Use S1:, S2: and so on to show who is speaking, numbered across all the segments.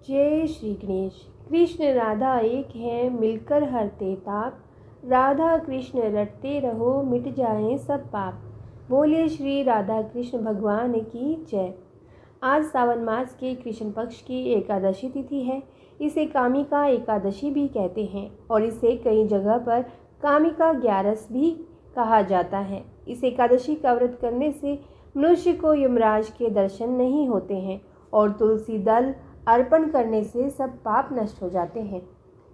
S1: जय श्री गणेश। कृष्ण राधा एक हैं, मिलकर हरते ताप। राधा कृष्ण रटते रहो, मिट जाएं सब पाप। बोलिए श्री राधा कृष्ण भगवान की जय। आज सावन मास के कृष्ण पक्ष की एकादशी तिथि है। इसे कामिका एकादशी भी कहते हैं और इसे कई जगह पर कामिका ग्यारस भी कहा जाता है। इस एकादशी का व्रत करने से मनुष्य को यमराज के दर्शन नहीं होते हैं और तुलसी दल अर्पण करने से सब पाप नष्ट हो जाते हैं।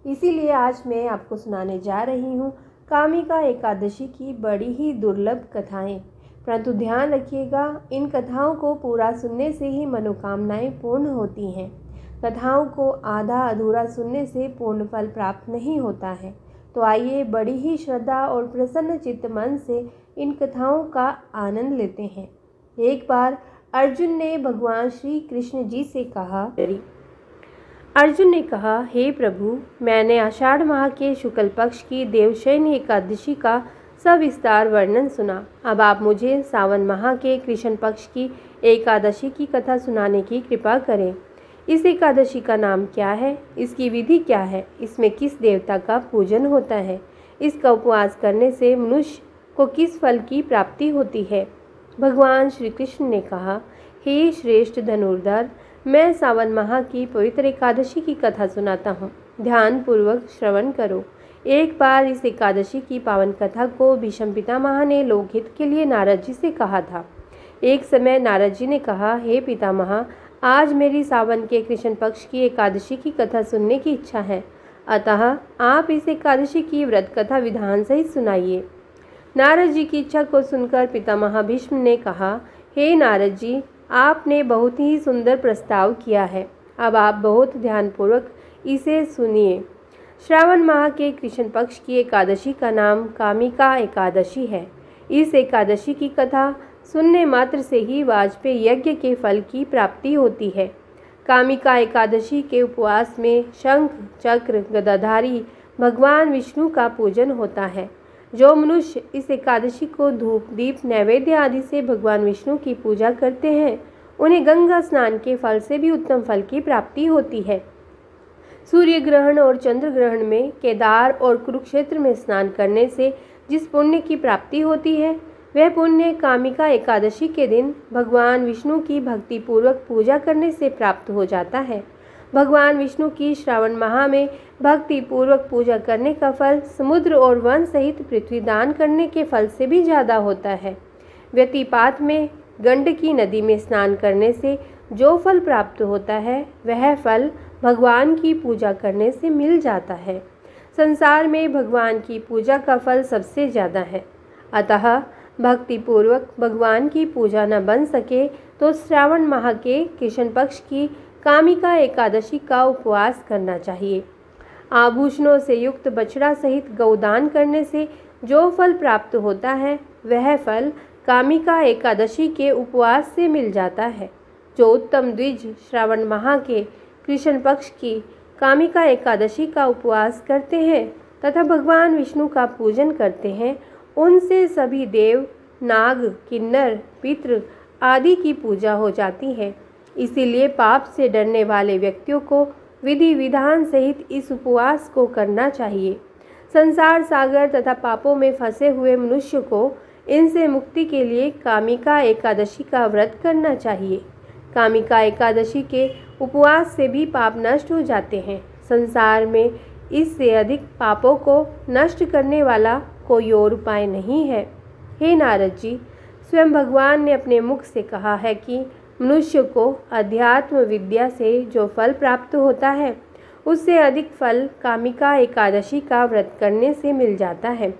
S1: इसीलिए आज मैं आपको सुनाने जा रही हूँ कामिका एकादशी की बड़ी ही दुर्लभ कथाएं। परंतु ध्यान रखिएगा, इन कथाओं को पूरा सुनने से ही मनोकामनाएं पूर्ण होती हैं। कथाओं को आधा अधूरा सुनने से पूर्ण फल प्राप्त नहीं होता है। तो आइए बड़ी ही श्रद्धा और प्रसन्न चित्त मन से इन कथाओं का आनंद लेते हैं। एक बार अर्जुन ने भगवान श्री कृष्ण जी से कहा। अर्जुन ने कहा, हे प्रभु, मैंने आषाढ़ माह के शुक्ल पक्ष की देवशयन एकादशी का सविस्तार वर्णन सुना। अब आप मुझे सावन माह के कृष्ण पक्ष की एकादशी की कथा सुनाने की कृपा करें। इस एकादशी का नाम क्या है? इसकी विधि क्या है? इसमें किस देवता का पूजन होता है? इसका उपवास करने से मनुष्य को किस फल की प्राप्ति होती है? भगवान श्री कृष्ण ने कहा, हे श्रेष्ठ धनुर्धर, मैं सावन माह की पवित्र एकादशी की कथा सुनाता हूँ। ध्यान पूर्वक श्रवण करो। एक बार इस एकादशी की पावन कथा को भीष्म पितामह ने लोकहित के लिए नारद जी से कहा था। एक समय नारद जी ने कहा, हे पितामह, आज मेरी सावन के कृष्ण पक्ष की एकादशी की कथा सुनने की इच्छा है, अतः आप इस एकादशी की व्रत कथा विधान सहित सुनाइए। नारद जी की इच्छा को सुनकर पितामह भीष्म ने कहा, हे नारद जी, आपने बहुत ही सुंदर प्रस्ताव किया है। अब आप बहुत ध्यानपूर्वक इसे सुनिए। श्रावण माह के कृष्ण पक्ष की एकादशी का नाम कामिका एकादशी है। इस एकादशी की कथा सुनने मात्र से ही वाजपेयी यज्ञ के फल की प्राप्ति होती है। कामिका एकादशी के उपवास में शंख चक्र गदाधारी भगवान विष्णु का पूजन होता है। जो मनुष्य इस एकादशी को धूप दीप नैवेद्य आदि से भगवान विष्णु की पूजा करते हैं, उन्हें गंगा स्नान के फल से भी उत्तम फल की प्राप्ति होती है। सूर्य ग्रहण और चंद्र ग्रहण में केदार और कुरुक्षेत्र में स्नान करने से जिस पुण्य की प्राप्ति होती है, वह पुण्य कामिका एकादशी के दिन भगवान विष्णु की भक्ति पूर्वक पूजा करने से प्राप्त हो जाता है। भगवान विष्णु की श्रावण माह में भक्ति पूर्वक पूजा करने का फल समुद्र और वन सहित पृथ्वी दान करने के फल से भी ज़्यादा होता है। व्यतिपात में गंडकी नदी में स्नान करने से जो फल प्राप्त होता है, वह फल भगवान की पूजा करने से मिल जाता है। संसार में भगवान की पूजा का फल सबसे ज़्यादा है, अतः भक्ति पूर्वक भगवान की पूजा न बन सके तो श्रावण माह के कृष्ण पक्ष की कामिका एकादशी का उपवास करना चाहिए। आभूषणों से युक्त बछड़ा सहित गौदान करने से जो फल प्राप्त होता है, वह फल कामिका एकादशी के उपवास से मिल जाता है। जो उत्तम द्विज श्रावण माह के कृष्ण पक्ष की कामिका एकादशी का उपवास करते हैं तथा भगवान विष्णु का पूजन करते हैं, उनसे सभी देव, नाग, किन्नर, पितृ आदि की पूजा हो जाती है। इसीलिए पाप से डरने वाले व्यक्तियों को विधि विधान सहित इस उपवास को करना चाहिए। संसार सागर तथा पापों में फंसे हुए मनुष्य को इनसे मुक्ति के लिए कामिका एकादशी का व्रत करना चाहिए। कामिका एकादशी के उपवास से भी पाप नष्ट हो जाते हैं। संसार में इससे अधिक पापों को नष्ट करने वाला कोई और उपाय नहीं है। हे नारद जी, स्वयं भगवान ने अपने मुख से कहा है कि मनुष्य को अध्यात्म विद्या से जो फल प्राप्त होता है, उससे अधिक फल कामिका एकादशी का व्रत करने से मिल जाता है।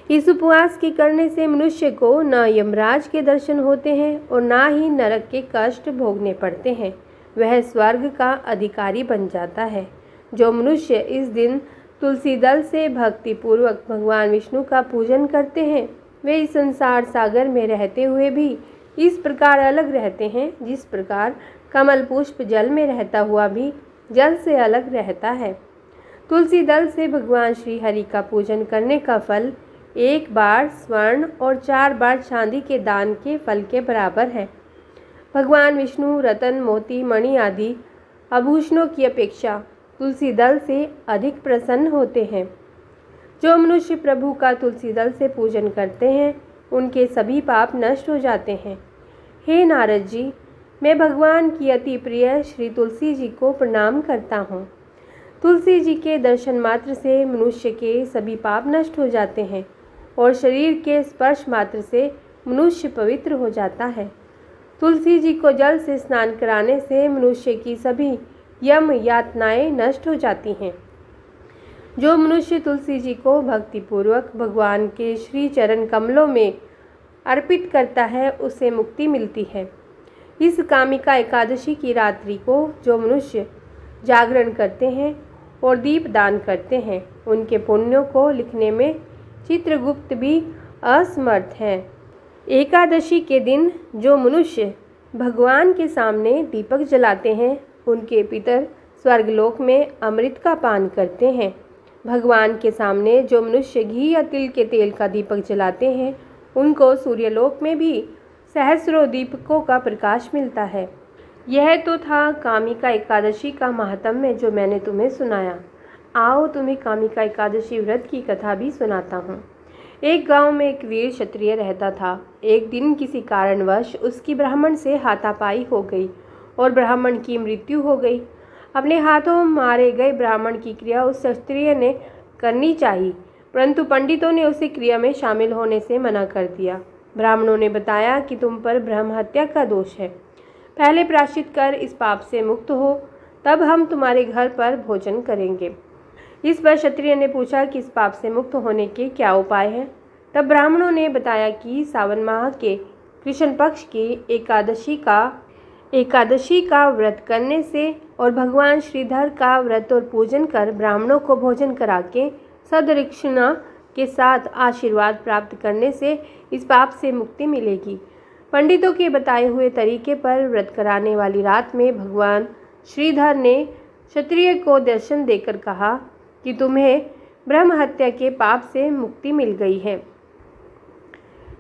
S1: इस उपवास के करने से मनुष्य को न यमराज के दर्शन होते हैं और ना ही नरक के कष्ट भोगने पड़ते हैं। वह स्वर्ग का अधिकारी बन जाता है। जो मनुष्य इस दिन तुलसी दल से भक्ति पूर्वक भगवान विष्णु का पूजन करते हैं, वे इस संसार सागर में रहते हुए भी इस प्रकार अलग रहते हैं जिस प्रकार कमल पुष्प जल में रहता हुआ भी जल से अलग रहता है। तुलसी दल से भगवान श्री हरि का पूजन करने का फल 1 बार स्वर्ण और 4 बार चांदी के दान के फल के बराबर है। भगवान विष्णु रतन, मोती, मणि आदि आभूषणों की अपेक्षा तुलसी दल से अधिक प्रसन्न होते हैं। जो मनुष्य प्रभु का तुलसी दल से पूजन करते हैं उनके सभी पाप नष्ट हो जाते हैं। हे नारद जी, मैं भगवान की अति प्रिय श्री तुलसी जी को प्रणाम करता हूँ। तुलसी जी के दर्शन मात्र से मनुष्य के सभी पाप नष्ट हो जाते हैं और शरीर के स्पर्श मात्र से मनुष्य पवित्र हो जाता है। तुलसी जी को जल से स्नान कराने से मनुष्य की सभी यम यातनाएं नष्ट हो जाती हैं। जो मनुष्य तुलसी जी को भक्तिपूर्वक भगवान के श्री चरण कमलों में अर्पित करता है उसे मुक्ति मिलती है। इस कामिका एकादशी की रात्रि को जो मनुष्य जागरण करते हैं और दीप दान करते हैं उनके पुण्यों को लिखने में चित्रगुप्त भी असमर्थ है। एकादशी के दिन जो मनुष्य भगवान के सामने दीपक जलाते हैं उनके पितर स्वर्गलोक में अमृत का पान करते हैं। भगवान के सामने जो मनुष्य घी या तिल के तेल का दीपक जलाते हैं उनको सूर्यलोक में भी सहस्रों दीपकों का प्रकाश मिलता है। यह तो था कामिका एकादशी का महात्म्य जो मैंने तुम्हें सुनाया। आओ तुम्हें कामिका एकादशी व्रत की कथा भी सुनाता हूँ। एक गांव में एक वीर क्षत्रिय रहता था। एक दिन किसी कारणवश उसकी ब्राह्मण से हाथापाई हो गई और ब्राह्मण की मृत्यु हो गई। अपने हाथों मारे गए ब्राह्मण की क्रिया उस क्षत्रिय ने करनी चाहिए, परंतु पंडितों ने उसे क्रिया में शामिल होने से मना कर दिया। ब्राह्मणों ने बताया कि तुम पर ब्रह्म हत्या का दोष है, पहले प्रायश्चित कर इस पाप से मुक्त हो, तब हम तुम्हारे घर पर भोजन करेंगे। इस पर क्षत्रिय ने पूछा कि इस पाप से मुक्त होने के क्या उपाय हैं। तब ब्राह्मणों ने बताया कि सावन माह के कृष्ण पक्ष की एकादशी का व्रत करने से और भगवान श्रीधर का व्रत और पूजन कर ब्राह्मणों को भोजन करा के सदरिक्षणा के साथ आशीर्वाद प्राप्त करने से इस पाप से मुक्ति मिलेगी। पंडितों के बताए हुए तरीके पर व्रत कराने वाली रात में भगवान श्रीधर ने क्षत्रिय को दर्शन देकर कहा कि तुम्हें ब्रह्म हत्या के पाप से मुक्ति मिल गई है।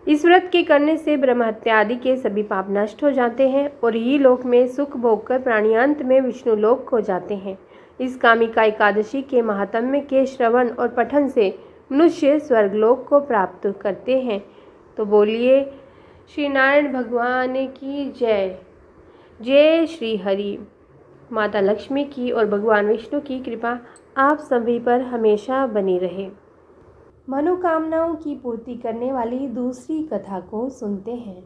S1: इस व्रत के करने से ब्रह्म हत्या आदि के सभी पाप नष्ट हो जाते हैं और ही लोक में सुख भोग कर प्राणियांत में विष्णु लोक हो जाते हैं। इस कामिका एकादशी के महात्म्य के श्रवण और पठन से मनुष्य स्वर्गलोक को प्राप्त करते हैं। तो बोलिए श्री नारायण भगवान की जय। जय श्री हरि। माता लक्ष्मी की और भगवान विष्णु की कृपा आप सभी पर हमेशा बनी रहे। मनोकामनाओं की पूर्ति करने वाली दूसरी कथा को सुनते हैं।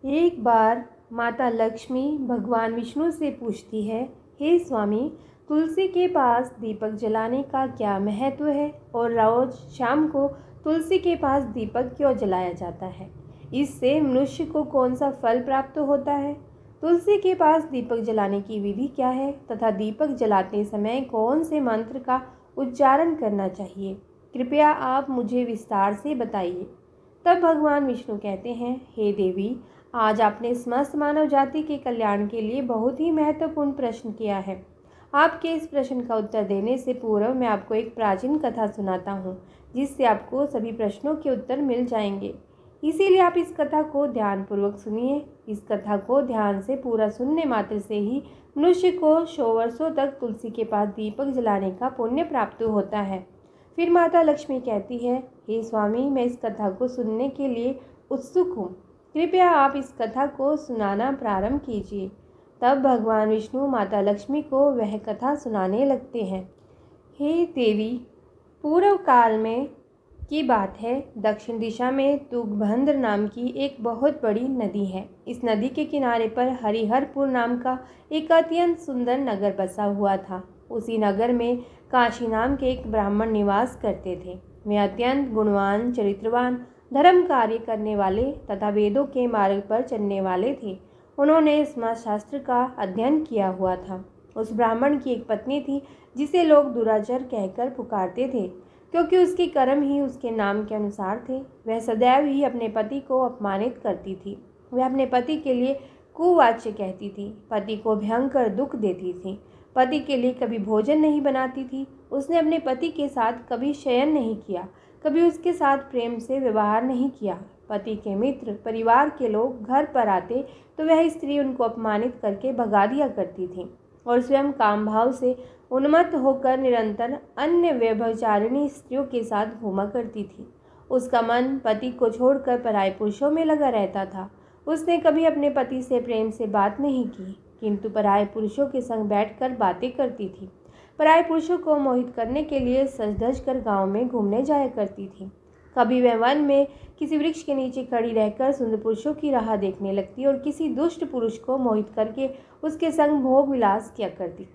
S1: एक बार माता लक्ष्मी भगवान विष्णु से पूछती है, हे स्वामी, तुलसी के पास दीपक जलाने का क्या महत्व है और रोज शाम को तुलसी के पास दीपक क्यों जलाया जाता है? इससे मनुष्य को कौन सा फल प्राप्त होता है? तुलसी के पास दीपक जलाने की विधि क्या है तथा दीपक जलाते समय कौन से मंत्र का उच्चारण करना चाहिए? कृपया आप मुझे विस्तार से बताइए। तब भगवान विष्णु कहते हैं, हे देवी, आज आपने समस्त मानव जाति के कल्याण के लिए बहुत ही महत्वपूर्ण प्रश्न किया है। आपके इस प्रश्न का उत्तर देने से पूर्व मैं आपको एक प्राचीन कथा सुनाता हूँ, जिससे आपको सभी प्रश्नों के उत्तर मिल जाएंगे। इसीलिए आप इस कथा को ध्यानपूर्वक सुनिए। इस कथा को ध्यान से पूरा सुनने मात्र से ही मनुष्य को 100 वर्षों तक तुलसी के पास दीपक जलाने का पुण्य प्राप्त होता है। फिर माता लक्ष्मी कहती है, हे स्वामी, मैं इस कथा को सुनने के लिए उत्सुक हूँ। कृपया आप इस कथा को सुनाना प्रारंभ कीजिए। तब भगवान विष्णु माता लक्ष्मी को वह कथा सुनाने लगते हैं। हे देवी, पूर्व काल में की बात है। दक्षिण दिशा में तुंगभद्र नाम की एक बहुत बड़ी नदी है। इस नदी के किनारे पर हरिहरपुर नाम का एक अत्यंत सुंदर नगर बसा हुआ था। उसी नगर में काशी नाम के एक ब्राह्मण निवास करते थे। वे अत्यंत गुणवान, चरित्रवान, धर्म कार्य करने वाले तथा वेदों के मार्ग पर चलने वाले थे। उन्होंने समाजशास्त्र का अध्ययन किया हुआ था। उस ब्राह्मण की एक पत्नी थी जिसे लोग दुराचार कहकर पुकारते थे, क्योंकि उसके कर्म ही उसके नाम के अनुसार थे। वह सदैव ही अपने पति को अपमानित करती थी। वह अपने पति के लिए कुवाच्य कहती थी, पति को भयंकर दुख देती थी, पति के लिए कभी भोजन नहीं बनाती थी। उसने अपने पति के साथ कभी शयन नहीं किया, कभी उसके साथ प्रेम से व्यवहार नहीं किया। पति के मित्र, परिवार के लोग घर पर आते तो वह स्त्री उनको अपमानित करके भगा दिया करती थी। और स्वयं काम भाव से उन्मत्त होकर निरंतर अन्य व्यभिचारिणी स्त्रियों के साथ घूमा करती थी। उसका मन पति को छोड़कर पराये पुरुषों में लगा रहता था। उसने कभी अपने पति से प्रेम से बात नहीं की, किंतु पराये पुरुषों के संग बैठकर बातें करती थी। पराये पुरुषों को मोहित करने के लिए सज धज कर गाँव में घूमने जाया करती थी। कभी वह वन में किसी वृक्ष के नीचे खड़ी रहकर सुंदर पुरुषों की राह देखने लगती और किसी दुष्ट पुरुष को मोहित करके उसके संग भोग विलास किया करती।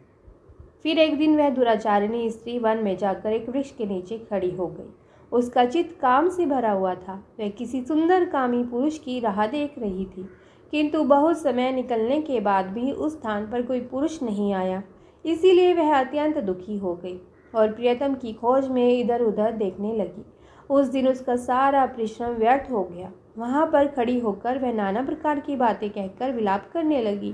S1: फिर एक दिन वह दुराचारिणी स्त्री वन में जाकर एक वृक्ष के नीचे खड़ी हो गई। उसका चित्त काम से भरा हुआ था। वह किसी सुंदर कामी पुरुष की राह देख रही थी, किंतु बहुत समय निकलने के बाद भी उस स्थान पर कोई पुरुष नहीं आया। इसीलिए वह अत्यंत दुखी हो गई और प्रियतम की खोज में इधर उधर देखने लगी। उस दिन उसका सारा परिश्रम व्यर्थ हो गया। वहाँ पर खड़ी होकर वह नाना प्रकार की बातें कहकर विलाप करने लगी।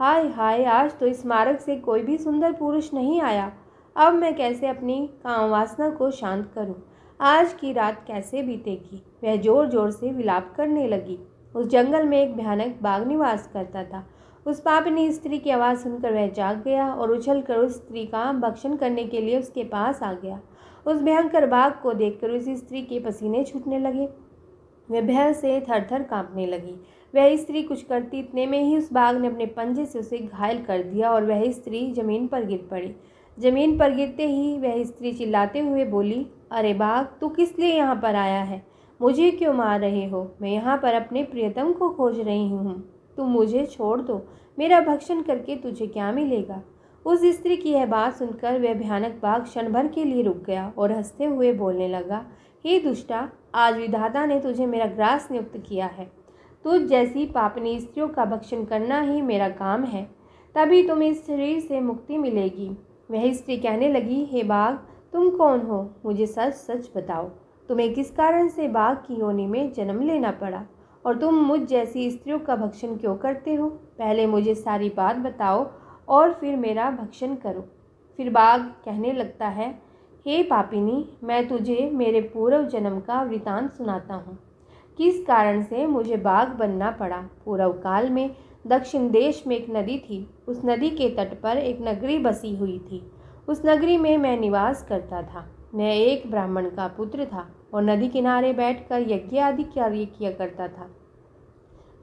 S1: हाय हाय, आज तो इस मार्ग से कोई भी सुंदर पुरुष नहीं आया। अब मैं कैसे अपनी काम वासना को शांत करूं? आज की रात कैसे बीतेगी? वह जोर जोर से विलाप करने लगी। उस जंगल में एक भयानक बाघ निवास करता था। उस पापिनी स्त्री की आवाज़ सुनकर वह जाग गया और उछलकर उस स्त्री का भक्षण करने के लिए उसके पास आ गया। उस भयंकर बाघ को देखकर उस स्त्री के पसीने छूटने लगे। वह भय से थर-थर कांपने लगी। वह स्त्री कुछ करती, इतने में ही उस बाघ ने अपने पंजे से उसे घायल कर दिया और वह स्त्री जमीन पर गिर पड़ी। जमीन पर गिरते ही वह स्त्री चिल्लाते हुए बोली, अरे बाघ, तू किस लिए यहाँ पर आया है? मुझे क्यों मार रहे हो? मैं यहाँ पर अपने प्रियतम को खोज रही हूँ। तुम मुझे छोड़ दो। मेरा भक्षण करके तुझे क्या मिलेगा? उस स्त्री की यह बात सुनकर वह भयानक बाघ क्षण भर के लिए रुक गया और हंसते हुए बोलने लगा, हे दुष्टा, आज विधाता ने तुझे मेरा ग्रास नियुक्त किया है। तुझ जैसी पापनी स्त्रियों का भक्षण करना ही मेरा काम है, तभी तुम्हें इस शरीर से मुक्ति मिलेगी। वह स्त्री कहने लगी, हे बाघ, तुम कौन हो? मुझे सच सच बताओ, तुम्हें किस कारण से बाघ की योनि में जन्म लेना पड़ा और तुम मुझ जैसी स्त्रियों का भक्षण क्यों करते हो? पहले मुझे सारी बात बताओ और फिर मेरा भक्षण करो। फिर बाघ कहने लगता है, हे पापिनी, मैं तुझे मेरे पूर्व जन्म का वृतांत सुनाता हूँ। किस कारण से मुझे बाघ बनना पड़ा। पूर्व काल में दक्षिण देश में एक नदी थी। उस नदी के तट पर एक नगरी बसी हुई थी। उस नगरी में मैं निवास करता था। मैं एक ब्राह्मण का पुत्र था और नदी किनारे बैठकर यज्ञ आदि कार्य किया करता था।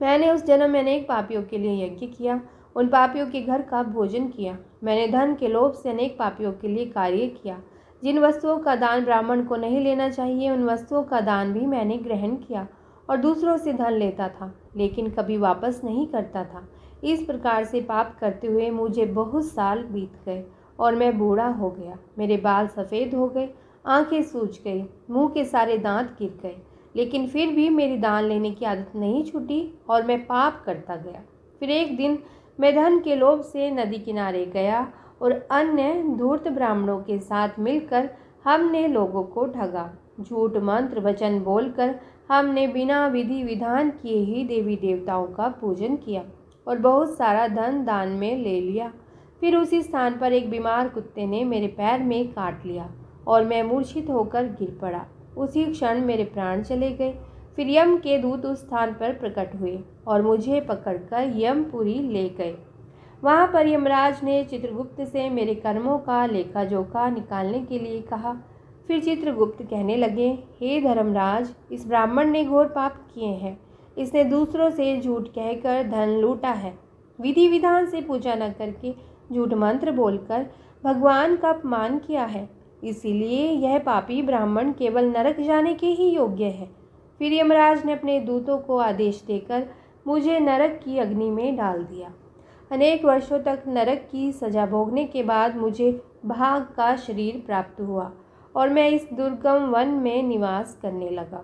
S1: मैंने उस जन्म में अनेक पापियों के लिए यज्ञ किया, उन पापियों के घर का भोजन किया। मैंने धन के लोभ से अनेक पापियों के लिए कार्य किया। जिन वस्तुओं का दान ब्राह्मण को नहीं लेना चाहिए, उन वस्तुओं का दान भी मैंने ग्रहण किया और दूसरों से धन लेता था, लेकिन कभी वापस नहीं करता था। इस प्रकार से पाप करते हुए मुझे बहुत साल बीत गए और मैं बूढ़ा हो गया। मेरे बाल सफ़ेद हो गए, आंखें सूज गई, मुंह के सारे दांत गिर गए, लेकिन फिर भी मेरी दान लेने की आदत नहीं छूटी और मैं पाप करता गया। फिर एक दिन मैं धन के लोभ से नदी किनारे गया और अन्य धूर्त ब्राह्मणों के साथ मिलकर हमने लोगों को ठगा। झूठ मंत्र वचन बोलकर हमने बिना विधि विधान किए ही देवी देवताओं का पूजन किया और बहुत सारा धन दान में ले लिया। फिर उसी स्थान पर एक बीमार कुत्ते ने मेरे पैर में काट लिया और मैं मूर्छित होकर गिर पड़ा। उसी क्षण मेरे प्राण चले गए। फिर यम के दूत उस स्थान पर प्रकट हुए और मुझे पकड़कर यमपुरी ले गए। वहाँ पर यमराज ने चित्रगुप्त से मेरे कर्मों का लेखा जोखा निकालने के लिए कहा। फिर चित्रगुप्त कहने लगे, हे धर्मराज, इस ब्राह्मण ने घोर पाप किए हैं। इसने दूसरों से झूठ कहकर धन लूटा है। विधि विधान से पूजा न करके झूठ मंत्र बोलकर भगवान का अपमान किया है। इसीलिए यह पापी ब्राह्मण केवल नरक जाने के ही योग्य है। फिर यमराज ने अपने दूतों को आदेश देकर मुझे नरक की अग्नि में डाल दिया। अनेक वर्षों तक नरक की सजा भोगने के बाद मुझे भाग का शरीर प्राप्त हुआ और मैं इस दुर्गम वन में निवास करने लगा।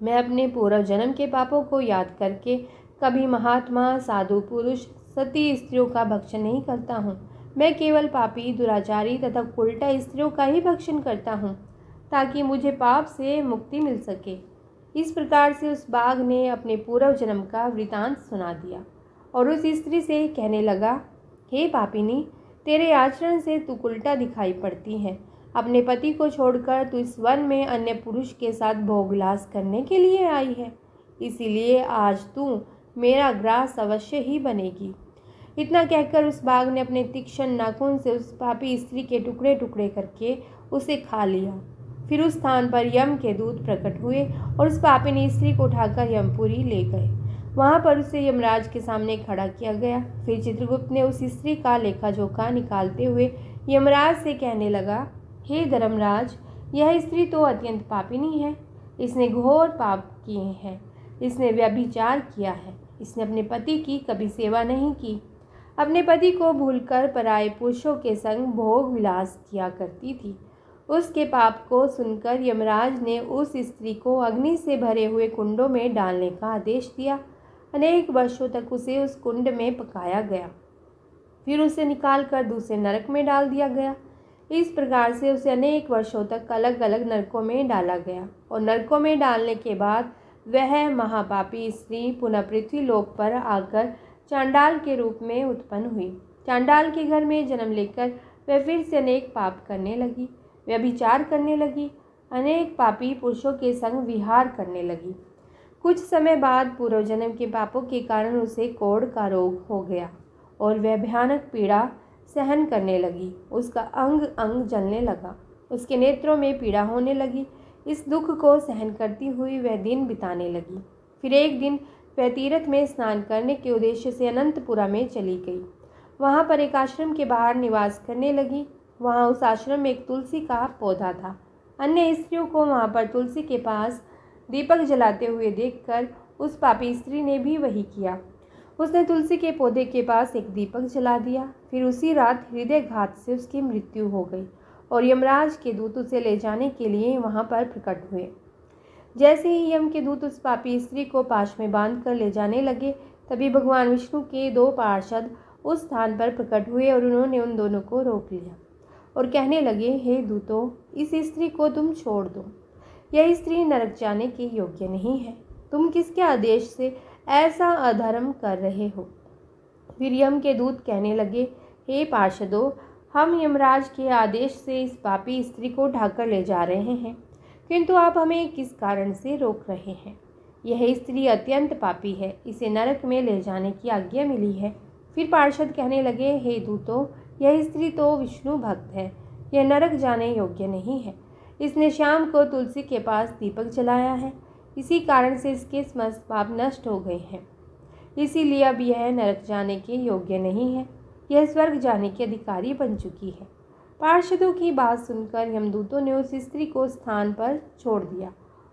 S1: मैं अपने पूर्व जन्म के पापों को याद करके कभी महात्मा, साधु पुरुष, सती स्त्रियों का भक्षण नहीं करता हूँ। मैं केवल पापी, दुराचारी तथा उल्टा स्त्रियों का ही भक्षण करता हूँ, ताकि मुझे पाप से मुक्ति मिल सके। इस प्रकार से उस बाघ ने अपने पूर्व जन्म का वृतांत सुना दिया और उस स्त्री से कहने लगा, हे पापिनी, तेरे आचरण से तू उल्टा दिखाई पड़ती है। अपने पति को छोड़कर तू इस वन में अन्य पुरुष के साथ भोगविलास करने के लिए आई है। इसीलिए आज तू मेरा ग्रास अवश्य ही बनेगी। इतना कहकर उस बाघ ने अपने तीक्ष्ण नाखून से उस पापी स्त्री के टुकड़े टुकड़े करके उसे खा लिया। फिर उस स्थान पर यम के दूत प्रकट हुए और उस पापिनी स्त्री को उठाकर यमपुरी ले गए। वहां पर उसे यमराज के सामने खड़ा किया गया। फिर चित्रगुप्त ने उस स्त्री का लेखा जोखा निकालते हुए यमराज से कहने लगा, हे धर्मराज, यह स्त्री तो अत्यंत पापिनी है। इसने घोर पाप किए हैं। इसने व्यभिचार किया है। इसने अपने पति की कभी सेवा नहीं की। अपने पति को भूलकर पराये पुरुषों के संग भोग विलास किया करती थी। उसके पाप को सुनकर यमराज ने उस स्त्री को अग्नि से भरे हुए कुंडों में डालने का आदेश दिया। अनेक वर्षों तक उसे उस कुंड में पकाया गया। फिर उसे निकालकर दूसरे नरक में डाल दिया गया। इस प्रकार से उसे अनेक वर्षों तक अलग अलग नरकों में डाला गया और नरकों में डालने के बाद वह महापापी स्त्री पुनः पृथ्वी लोक पर आकर चांडाल के रूप में उत्पन्न हुई। चांडाल के घर में जन्म लेकर वह फिर से अनेक पाप करने लगी, व्यभिचार करने लगी, अनेक पापी पुरुषों के संग विहार करने लगी। कुछ समय बाद पूर्व जन्म के पापों के कारण उसे कोढ़ का रोग हो गया और वह भयानक पीड़ा सहन करने लगी। उसका अंग अंग जलने लगा। उसके नेत्रों में पीड़ा होने लगी। इस दुख को सहन करती हुई वह दिन बिताने लगी। फिर एक दिन वह तीर्थ में स्नान करने के उद्देश्य से अनंतपुरा में चली गई। वहाँ पर एक आश्रम के बाहर निवास करने लगी। वहाँ उस आश्रम में एक तुलसी का पौधा था। अन्य स्त्रियों को वहाँ पर तुलसी के पास दीपक जलाते हुए देखकर उस पापी स्त्री ने भी वही किया। उसने तुलसी के पौधे के पास एक दीपक जला दिया। फिर उसी रात हृदयघात से उसकी मृत्यु हो गई और यमराज के दूत उसे ले जाने के लिए वहां पर प्रकट हुए। जैसे ही यम के दूत उस पापी स्त्री को पाश में बांध कर ले जाने लगे, तभी भगवान विष्णु के 2 पार्षद उस स्थान पर प्रकट हुए और उन्होंने उन दोनों को रोक लिया और कहने लगे, हे दूतों, इस स्त्री को तुम छोड़ दो। यह स्त्री नरक जाने के योग्य नहीं है। तुम किसके आदेश से ऐसा अधर्म कर रहे हो? फिर यम के दूत कहने लगे, हे पार्षदों, हम यमराज के आदेश से इस पापी स्त्री को ढाकर ले जा रहे हैं, किंतु आप हमें किस कारण से रोक रहे हैं? यह स्त्री अत्यंत पापी है। इसे नरक में ले जाने की आज्ञा मिली है। फिर पार्षद कहने लगे, हे दूतों, यह स्त्री तो विष्णु भक्त है। यह नरक जाने योग्य नहीं है। इसने शाम को तुलसी के पास दीपक जलाया है। इसी कारण से इसके समस्त पाप नष्ट हो गए हैं। इसीलिए अब यह नरक जाने के योग्य नहीं है। यह स्वर्ग जाने की अधिकारी बन चुकी है। पार्षदों की बात सुनकर यमदूतों ने उस स्त्री को स्थान पर छोड़ दिया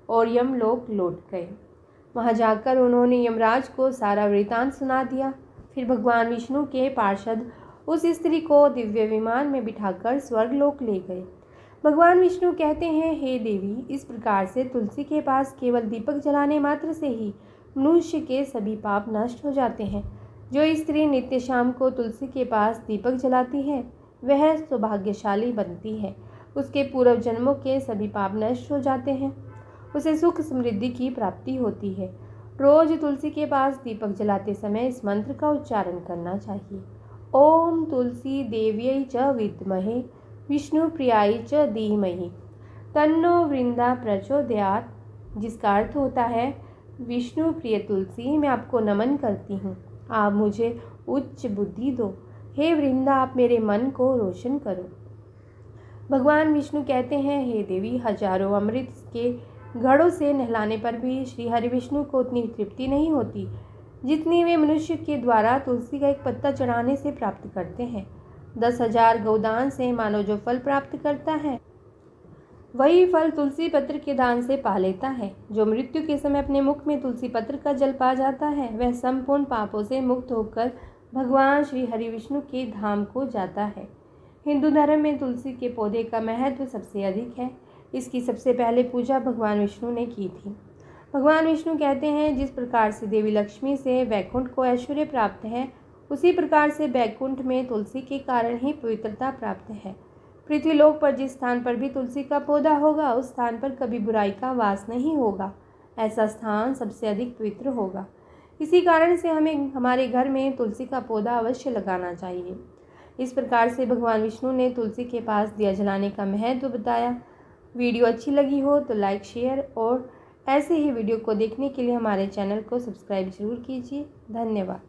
S1: और यमलोक लौट गए। वहां जाकर उन्होंने यमराज को सारा वृतांत सुना दिया। फिर भगवान विष्णु के पार्षद उस स्त्री को दिव्य विमान में बिठाकर स्वर्गलोक ले गए। भगवान विष्णु कहते हैं, हे देवी, इस प्रकार से तुलसी के पास केवल दीपक जलाने मात्र से ही मनुष्य के सभी पाप नष्ट हो जाते हैं। जो स्त्री नित्य शाम को तुलसी के पास दीपक जलाती है वह सौभाग्यशाली बनती है। उसके पूर्व जन्मों के सभी पाप नष्ट हो जाते हैं। उसे सुख समृद्धि की प्राप्ति होती है। रोज तुलसी के पास दीपक जलाते समय इस मंत्र का उच्चारण करना चाहिए, ओम तुलसी देव्यै च विद्महे विष्णु प्रियाय च धीमहि तन्नो वृंदा प्रचोदयात्, जिसका अर्थ होता है, विष्णु प्रिय तुलसी, मैं आपको नमन करती हूँ। आप मुझे उच्च बुद्धि दो। हे वृंदा, आप मेरे मन को रोशन करो। भगवान विष्णु कहते हैं, हे देवी, हजारों अमृत के घड़ों से नहलाने पर भी श्री हरि विष्णु को उतनी तृप्ति नहीं होती जितनी वे मनुष्य के द्वारा तुलसी का एक पत्ता चढ़ाने से प्राप्त करते हैं। 10,000 गौदान से मानव जो फल प्राप्त करता है वही फल तुलसी पत्र के दान से पा लेता है। जो मृत्यु के समय अपने मुख में तुलसी पत्र का जल पा जाता है वह संपूर्ण पापों से मुक्त होकर भगवान श्री हरि विष्णु के धाम को जाता है। हिंदू धर्म में तुलसी के पौधे का महत्व सबसे अधिक है। इसकी सबसे पहले पूजा भगवान विष्णु ने की थी। भगवान विष्णु कहते हैं, जिस प्रकार से देवी लक्ष्मी से वैकुंठ को ऐश्वर्य प्राप्त है, उसी प्रकार से वैकुंठ में तुलसी के कारण ही पवित्रता प्राप्त है। पृथ्वी लोक पर जिस स्थान पर भी तुलसी का पौधा होगा उस स्थान पर कभी बुराई का वास नहीं होगा। ऐसा स्थान सबसे अधिक पवित्र होगा। इसी कारण से हमें हमारे घर में तुलसी का पौधा अवश्य लगाना चाहिए। इस प्रकार से भगवान विष्णु ने तुलसी के पास दिया जलाने का महत्व बताया। वीडियो अच्छी लगी हो तो लाइक, शेयर और ऐसे ही वीडियो को देखने के लिए हमारे चैनल को सब्सक्राइब जरूर कीजिए। धन्यवाद।